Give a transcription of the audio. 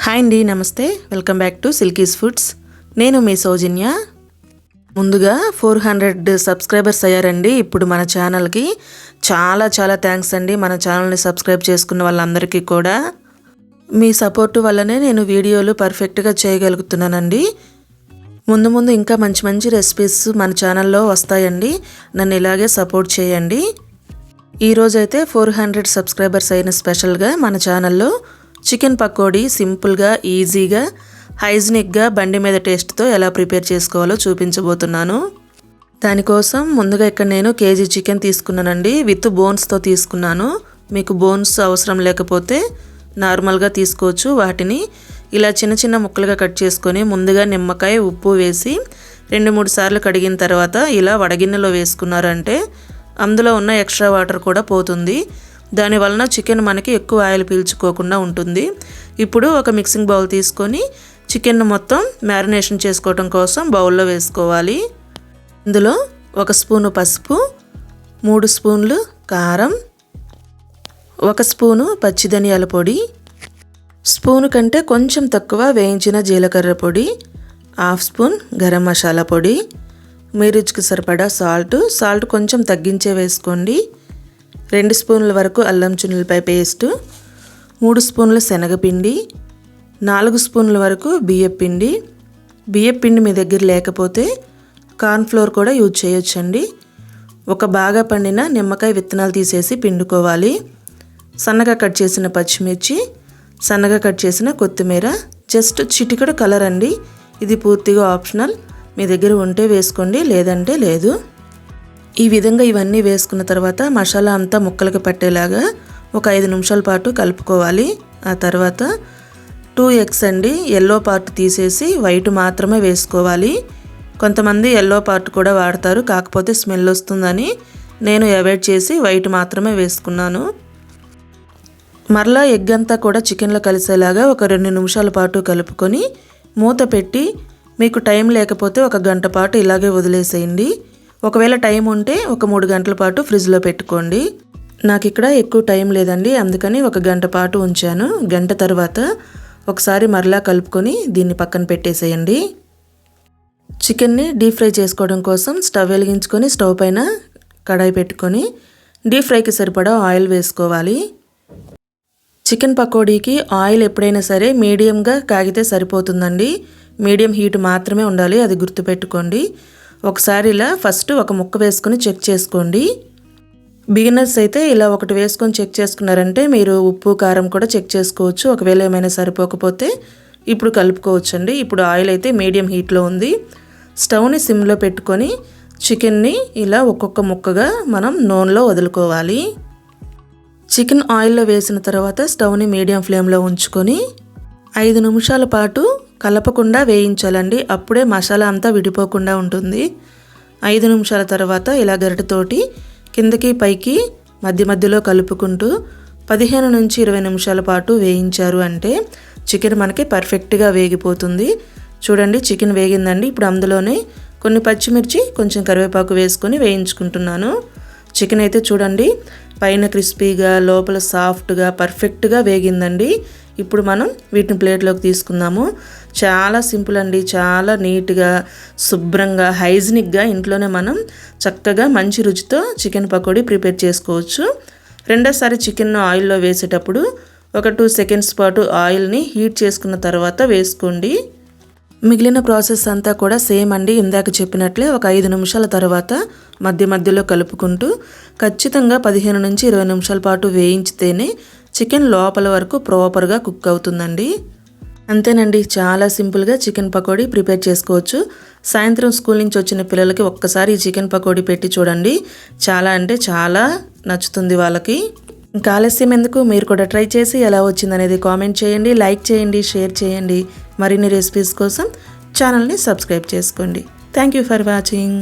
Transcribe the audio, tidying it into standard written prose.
Hi అండి, నమస్తే. Welcome back to Silkies foods. నేను మీ సౌజన్య. ముందుగా 400 సబ్స్క్రైబర్స్ అయ్యారండి ఇప్పుడు మన ఛానల్కి. చాలా చాలా థ్యాంక్స్ అండి మన ఛానల్ని సబ్స్క్రైబ్ చేసుకున్న వాళ్ళందరికీ కూడా. మీ సపోర్టు వల్లనే నేను వీడియోలు పర్ఫెక్ట్గా చేయగలుగుతున్నానండి. ముందు ముందు ఇంకా మంచి మంచి రెసిపీస్ మన ఛానల్లో వస్తాయండి. నన్ను ఇలాగే సపోర్ట్ చేయండి. ఈరోజైతే 400 సబ్స్క్రైబర్స్ అయిన స్పెషల్గా మన ఛానల్లో చికెన్ పకోడీ సింపుల్గా, ఈజీగా, హైజీనిక్గా బండి మీద టేస్ట్తో ఎలా ప్రిపేర్ చేసుకోవాలో చూపించబోతున్నాను. దానికోసం ముందుగా ఇక్కడ నేను కేజీ చికెన్ తీసుకున్నానండి. విత్ బోన్స్తో తీసుకున్నాను. మీకు బోన్స్ అవసరం లేకపోతే నార్మల్గా తీసుకోవచ్చు. వాటిని ఇలా చిన్న చిన్న ముక్కలుగా కట్ చేసుకొని ముందుగా నిమ్మకాయ, ఉప్పు వేసి 2-3 సార్లు కడిగిన తర్వాత ఇలా వడగిన్నెలో వేసుకున్నారంటే అందులో ఉన్న ఎక్స్ట్రా వాటర్ కూడా పోతుంది. దానివలన చికెన్ మనకి ఎక్కువ ఆయిల్ పీల్చుకోకుండా ఉంటుంది. ఇప్పుడు ఒక మిక్సింగ్ బౌల్ తీసుకొని చికెన్ మొత్తం మ్యారినేషన్ చేసుకోవడం కోసం బౌల్లో వేసుకోవాలి. ఇందులో 1 స్పూను పసుపు, 3 స్పూన్లు కారం, 1 స్పూను పచ్చి ధనియాల పొడి, స్పూను కంటే కొంచెం తక్కువ వేయించిన జీలకర్ర పొడి, 1/2 స్పూన్ గరం మసాలా పొడి, మీ రుచికి సరిపడా సాల్ట్ కొంచెం తగ్గించే వేసుకోండి, 2 స్పూన్ల వరకు అల్లం చిన్నులపాయ పేస్టు, 3 స్పూన్ల శనగపిండి, 4 స్పూన్ల వరకు బియ్యపిండి. బియ్యపిండి మీ దగ్గర లేకపోతే కార్న్ఫ్లోర్ కూడా యూజ్ చేయొచ్చండి. ఒక బాగా పండిన నిమ్మకాయ విత్తనాలు తీసేసి పిండుకోవాలి. సన్నగా కట్ చేసిన పచ్చిమిర్చి, సన్నగా కట్ చేసిన కొత్తిమీర, జస్ట్ చిటికెడు కలర్ అండి. ఇది పూర్తిగా ఆప్షనల్. మీ దగ్గర ఉంటే వేసుకోండి, లేదంటే లేదు. ఈ విధంగా ఇవన్నీ వేసుకున్న తర్వాత మసాలా అంతా ముక్కలకు పట్టేలాగా ఒక 5 నిమిషాల పాటు కలుపుకోవాలి. ఆ తర్వాత 2 ఎగ్స్ అండి, ఎల్లో పార్ట్ తీసేసి వైట్ మాత్రమే వేసుకోవాలి. కొంతమంది ఎల్లో పార్ట్ కూడా వాడతారు, కాకపోతే స్మెల్ వస్తుందని నేను అవాయిడ్ చేసి వైట్ మాత్రమే వేసుకున్నాను. మరలా ఎగ్ అంతా కూడా చికెన్లో కలిసేలాగా ఒక 2 నిమిషాల పాటు కలుపుకొని మూత పెట్టి మీకు టైం లేకపోతే 1 గంట పాటు ఇలాగే వదిలేసేయండి. ఒకవేళ టైం ఉంటే ఒక 3 గంటల పాటు ఫ్రిడ్జ్లో పెట్టుకోండి. నాకు ఇక్కడ ఎక్కువ టైం లేదండి, అందుకని 1 గంట పాటు ఉంచాను. గంట తర్వాత ఒకసారి మరలా కలుపుకొని దీన్ని పక్కన పెట్టేసేయండి. చికెన్ని డీప్ ఫ్రై చేసుకోవడం కోసం స్టవ్ వెలిగించుకొని స్టవ్ పైన కడాయి పెట్టుకొని డీప్ ఫ్రైకి సరిపడా ఆయిల్ వేసుకోవాలి. చికెన్ పకోడీకి ఆయిల్ ఎప్పుడైనా సరే మీడియంగా కాగితే సరిపోతుందండి. మీడియం హీట్ మాత్రమే ఉండాలి, అది గుర్తుపెట్టుకోండి. ఒకసారి ఇలా ఫస్ట్ ఒక ముక్క వేసుకొని చెక్ చేసుకోండి. బిగినర్స్ అయితే ఇలా ఒకటి వేసుకొని చెక్ చేసుకున్నారంటే మీరు ఉప్పు కారం కూడా చెక్ చేసుకోవచ్చు. ఒకవేళ ఏమైనా సరిపోకపోతే ఇప్పుడు కలుపుకోవచ్చు అండి. ఇప్పుడు ఆయిల్ అయితే మీడియం హీట్లో ఉంది. స్టవ్ని సిమ్లో పెట్టుకొని చికెన్ని ఇలా ఒక్కొక్క ముక్కగా మనం నూనెలో వదులుకోవాలి. చికెన్ ఆయిల్లో వేసిన తర్వాత స్టవ్ని మీడియం ఫ్లేమ్లో ఉంచుకొని 5 నిమిషాల పాటు కలపకుండా వేయించాలండి. అప్పుడే మసాలా అంతా విడిపోకుండా ఉంటుంది. 5 నిమిషాల తర్వాత ఇలా గరిటెతోటి కిందకి పైకి మధ్య మధ్యలో కలుపుకుంటూ 15 నుంచి 20 నిమిషాల పాటు వేయించారు అంటే చికెన్ మనకి పర్ఫెక్ట్గా వేగిపోతుంది. చూడండి, చికెన్ వేగిందండి. ఇప్పుడు అందులోనే కొన్ని పచ్చిమిర్చి, కొంచెం కరివేపాకు వేసుకొని వేయించుకుంటున్నాను. చికెన్ అయితే చూడండి పైన క్రిస్పీగా, లోపల సాఫ్ట్గా, పర్ఫెక్ట్గా వేగిందండి. ఇప్పుడు మనం వీటిని ప్లేట్లోకి తీసుకుందాము. చాలా సింపుల్ అండి, చాలా నీట్గా, శుభ్రంగా, హైజీనిక్గా ఇంట్లోనే మనం చక్కగా మంచి రుచితో చికెన్ పకోడీ ప్రిపేర్ చేసుకోవచ్చు. రెండోసారి చికెన్ను ఆయిల్లో వేసేటప్పుడు ఒక 2 సెకండ్స్ పాటు ఆయిల్ని హీట్ చేసుకున్న తర్వాత వేసుకోండి. మిగిలిన ప్రాసెస్ అంతా కూడా సేమ్ అండి. ఇందాక చెప్పినట్లే ఒక 5 నిమిషాల తర్వాత మధ్య మధ్యలో కలుపుకుంటూ ఖచ్చితంగా 15 నుంచి 20 నిమిషాల పాటు వేయించితేనే చికెన్ లోపల వరకు ప్రాపర్గా కుక్ అవుతుందండి. అంతేనండి, చాలా సింపుల్గా చికెన్ పకోడీ ప్రిపేర్ చేసుకోవచ్చు. సాయంత్రం స్కూల్ నుంచి వచ్చిన పిల్లలకి ఒక్కసారి ఈ చికెన్ పకోడీ పెట్టి చూడండి, చాలా అంటే చాలా నచ్చుతుంది వాళ్ళకి. ఇంకా ఆలస్యం ఎందుకు, మీరు కూడా ట్రై చేసి ఎలా వచ్చిందనేది కామెంట్ చేయండి, లైక్ చేయండి, షేర్ చేయండి. మరిన్ని రెసిపీస్ కోసం ఛానల్ని సబ్స్క్రైబ్ చేసుకోండి. Thank you for watching.